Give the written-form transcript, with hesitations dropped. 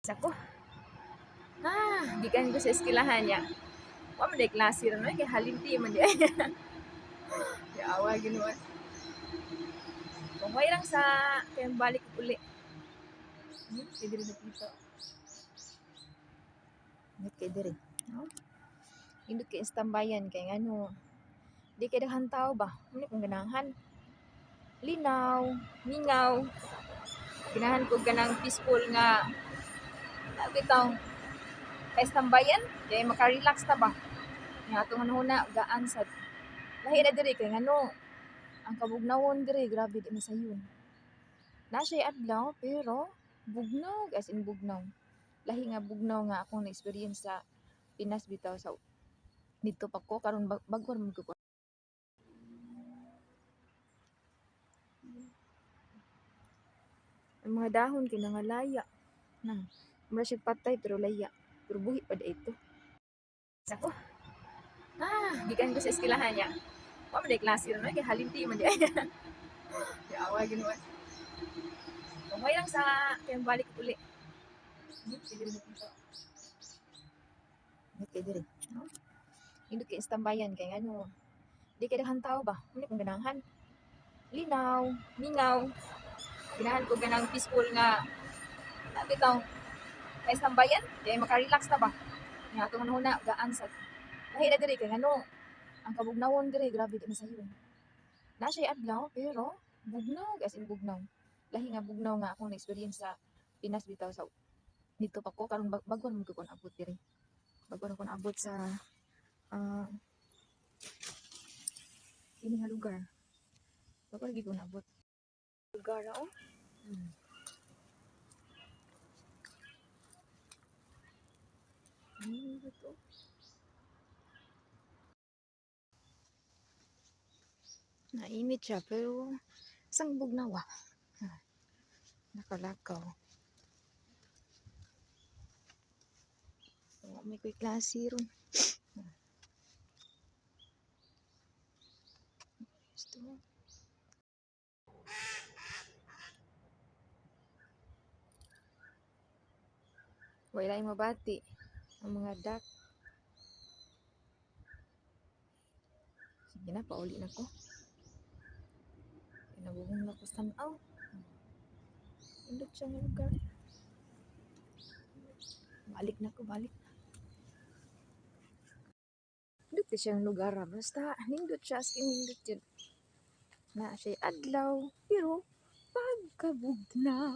Ako, gikan ko sa eskwelahan niya. Wa man day klase ron kay halinti man di. Yawa ginuon. Kung may lang sa kay balik uli. Kay diri dito. Indot kay diri. No? Indot kay istambayan kay ngano. Di kay daghan tao ba? Muni kung ganahan. Linaw, mingaw. Ganahan ko ganang peaceful nga bitaw kay istambayan kay maka-relax ta ba. Nga atong hunahuna gaan sad. Lahi na diri kay ngano. Ang kabugnawon diri grabe di masayon. Na siya adlaw pero bugnaw as in bugnaw. Lahi nga bugnaw nga akong na-experience sa Pinas bitaw sa dito pa ko karon bago man ko. Ang mga dahon kinangalaya. Nang mura siya patay pero laya. Pero buhi pa ito. Ako, gikan ko sa eskwelahan niya. Wa man day klase ron kay halinti man di. Yawa ginuon. Kung may lang sa kay balik uli. Kay diri dito. Kay diri. No? Indot kay istambayan kay ngano. Di kay daghan tao ba? Muni kung ganahan. Linaw, mingaw. Ganahan ko ganang peaceful nga bitaw kay istambayan kay maka-relax ta ba. Nga atong hunahuna gaan sad. Lahi na diri kay ngano. Ang kabugnawon diri grabe di masayon. Na siya adlaw pero bugnaw as in bugnaw. Lahi nga bugnaw nga akong na-experience sa Pinas bitaw sa dito pa ko karon bago man ko kon abot diri. Bago na ko abot sa ini nga lugar. Bago lagi ko naabot. Lugar oh. Ito. Nainit siya pero isang bugnaw nakalakaw. May ko'y klase ron. Gusto mo. Wala yung mabati. Ang mga duck. Sige na, pauli na ko. Nabubong na ko sa tanaw. Indot siya ng lugar. Balik na ko, balik na. Indot siyang lugar. Basta, nindot siya. As in, nindot yun. Na siya adlaw. Pero, pagkabugnaw.